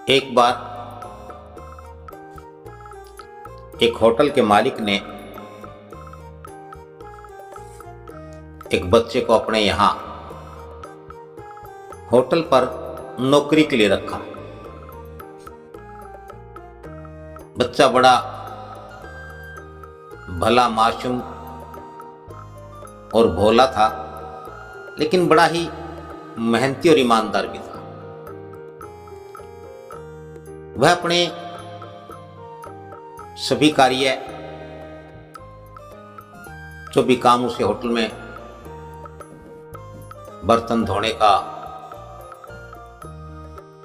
एक बार एक होटल के मालिक ने एक बच्चे को अपने यहाँ होटल पर नौकरी के लिए रखा। बच्चा बड़ा भला मासूम और भोला था, लेकिन बड़ा ही मेहनती और ईमानदार भी था। वह अपने सभी कार्य, जो भी काम उसे होटल में बर्तन धोने का,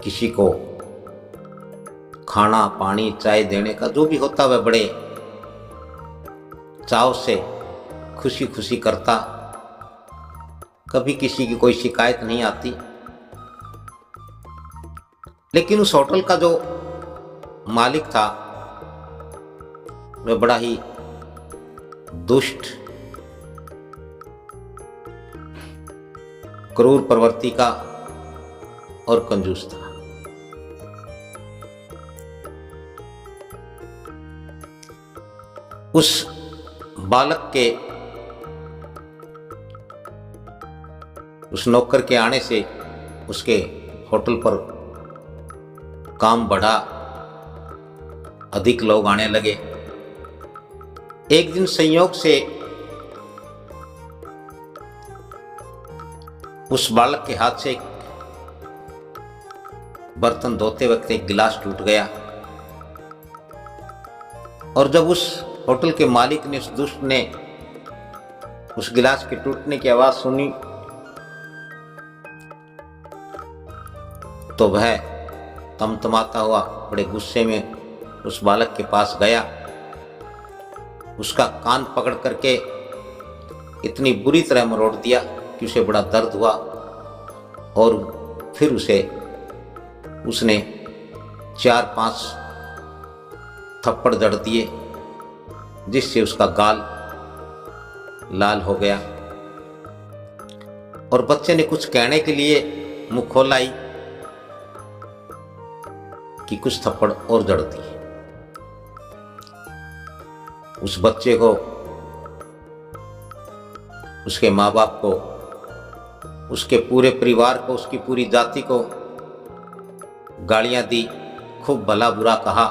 किसी को खाना पानी चाय देने का जो भी होता, वह बड़े चाव से खुशी खुशी करता। कभी किसी की कोई शिकायत नहीं आती। लेकिन उस होटल का जो मालिक था वह बड़ा ही दुष्ट, क्रूर प्रवृत्ति का और कंजूस था। उस बालक के, उस नौकर के आने से उसके होटल पर काम बढ़ा, अधिक लोग आने लगे। एक दिन संयोग से उस बालक के हाथ से एक बर्तन धोते वक्त एक गिलास टूट गया। और जब उस होटल के मालिक ने, उस दुष्ट ने उस गिलास के टूटने की आवाज सुनी तो वह तमतमाता हुआ बड़े गुस्से में उस बालक के पास गया। उसका कान पकड़ करके इतनी बुरी तरह मरोड़ दिया कि उसे बड़ा दर्द हुआ। और फिर उसने 4-5 थप्पड़ जड़ दिए, जिससे उसका गाल लाल हो गया। और बच्चे ने कुछ कहने के लिए मुंह खोलाई कि कुछ थप्पड़ और जड़ दिए। उस बच्चे को, उसके माँ बाप को, उसके पूरे परिवार को, उसकी पूरी जाति को गालियां दी, खूब भला बुरा कहा।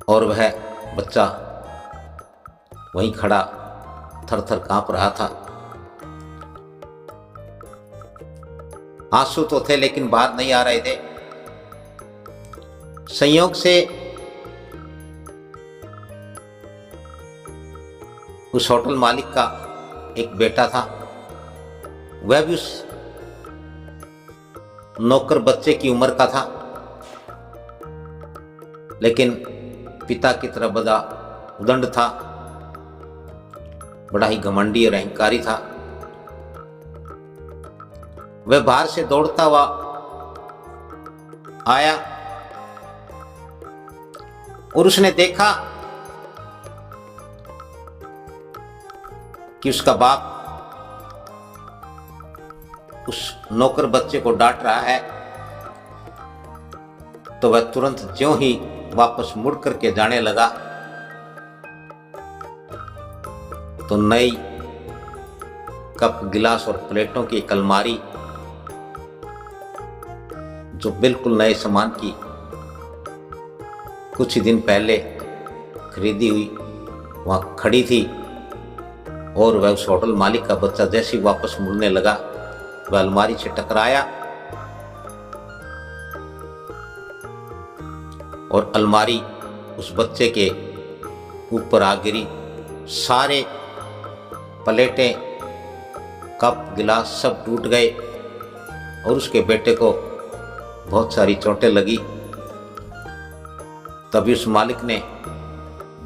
और वह बच्चा वहीं खड़ा थर थर कांप रहा था। आंसू तो थे लेकिन बाहर नहीं आ रहे थे। संयोग से उस होटल मालिक का एक बेटा था। वह भी उस नौकर बच्चे की उम्र का था, लेकिन पिता की तरह बड़ा उदंड था, बड़ा ही घमंडी और अहंकारी था। वह बाहर से दौड़ता हुआ आया और उसने देखा कि उसका बाप उस नौकर बच्चे को डांट रहा है। तो वह तुरंत ज्यों ही वापस मुड़ करके जाने लगा तो नई कप, गिलास और प्लेटों की एक अलमारी, जो बिल्कुल नए सामान की कुछ ही दिन पहले खरीदी हुई, वहां खड़ी थी। और वह उस होटल मालिक का बच्चा जैसे ही वापस मुड़ने लगा, वह अलमारी से टकराया और अलमारी उस बच्चे के ऊपर आ गिरी। सारे प्लेटें, कप, गिलास सब टूट गए और उसके बेटे को बहुत सारी चोटें लगी। तभी उस मालिक ने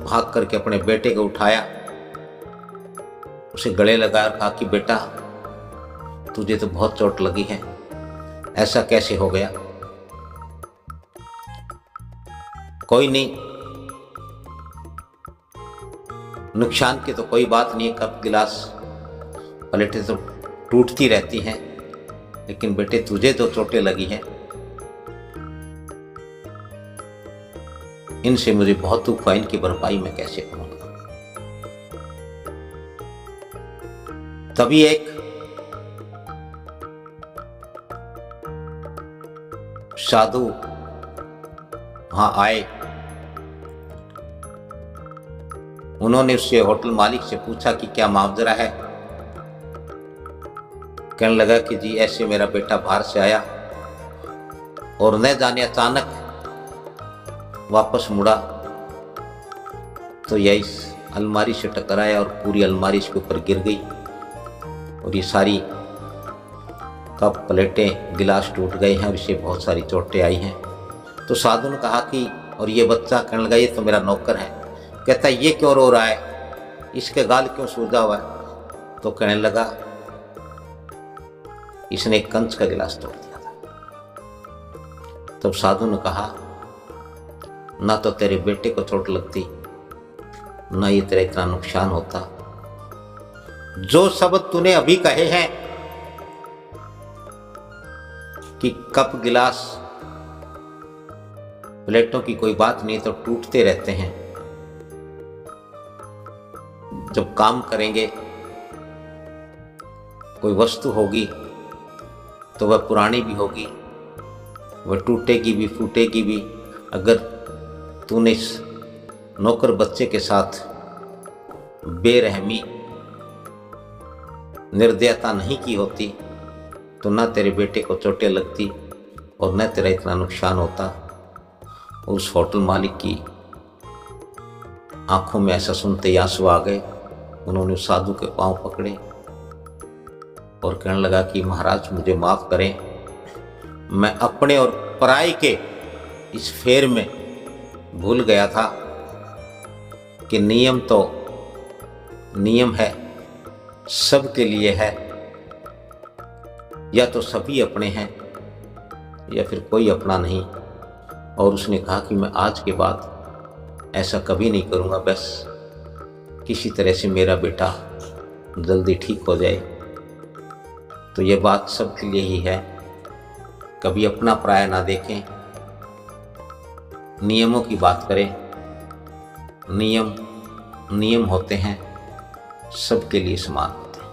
भाग करके अपने बेटे को उठाया, उसे गले लगाया और कहा कि बेटा, तुझे तो बहुत चोट लगी है, ऐसा कैसे हो गया? कोई नहीं, नुकसान की तो कोई बात नहीं है, कप गिलास प्लेटें तो टूटती रहती हैं, लेकिन बेटे तुझे तो चोटें लगी हैं, इनसे मुझे बहुत दुख हुआ, इनकी भरपाई मैं कैसे करूंगा। तभी एक साधु वहां आए। उन्होंने उससे होटल मालिक से पूछा कि क्या मावजरा है। कहने लगा कि जी ऐसे मेरा बेटा बाहर से आया और न जाने अचानक वापस मुड़ा तो यह इस अलमारी से टकराया और पूरी अलमारी इसके ऊपर गिर गई और ये सारी कप प्लेटें गिलास टूट गए हैं और इसे बहुत सारी चोटें आई हैं। तो साधु ने कहा कि और ये बच्चा, कहने लगा ये तो मेरा नौकर है। कहता है ये क्यों रो रहा है, इसके गाल क्यों सूजा हुआ है। तो कहने लगा इसने एक कंच का गिलास तोड़ दिया था। तब साधु ने कहा ना तो तेरे बेटे को चोट लगती, ना ये तेरा इतना नुकसान होता। जो शब्द तूने अभी कहे हैं कि कप गिलास प्लेटों की कोई बात नहीं तो टूटते रहते हैं, जब काम करेंगे कोई वस्तु होगी तो वह पुरानी भी होगी, वह टूटेगी भी फूटेगी भी। अगर तूने इस नौकर बच्चे के साथ बेरहमी निर्दयता नहीं की होती तो न तेरे बेटे को चोटें लगती और न तेरा इतना नुकसान होता। उस होटल मालिक की आंखों में ऐसा सुनते ही आंसू आ गए। उन्होंने उस साधु के पांव पकड़े और कहने लगा कि महाराज मुझे माफ करें, मैं अपने और पराये के इस फेर में भूल गया था कि नियम तो नियम है, सबके लिए है, या तो सभी अपने हैं या फिर कोई अपना नहीं। और उसने कहा कि मैं आज के बाद ऐसा कभी नहीं करूँगा, बस किसी तरह से मेरा बेटा जल्दी ठीक हो जाए। तो ये बात सबके लिए ही है, कभी अपना पराया ना देखें, नियमों की बात करें। नियम नियम होते हैं, सबके लिए समान होते हैं।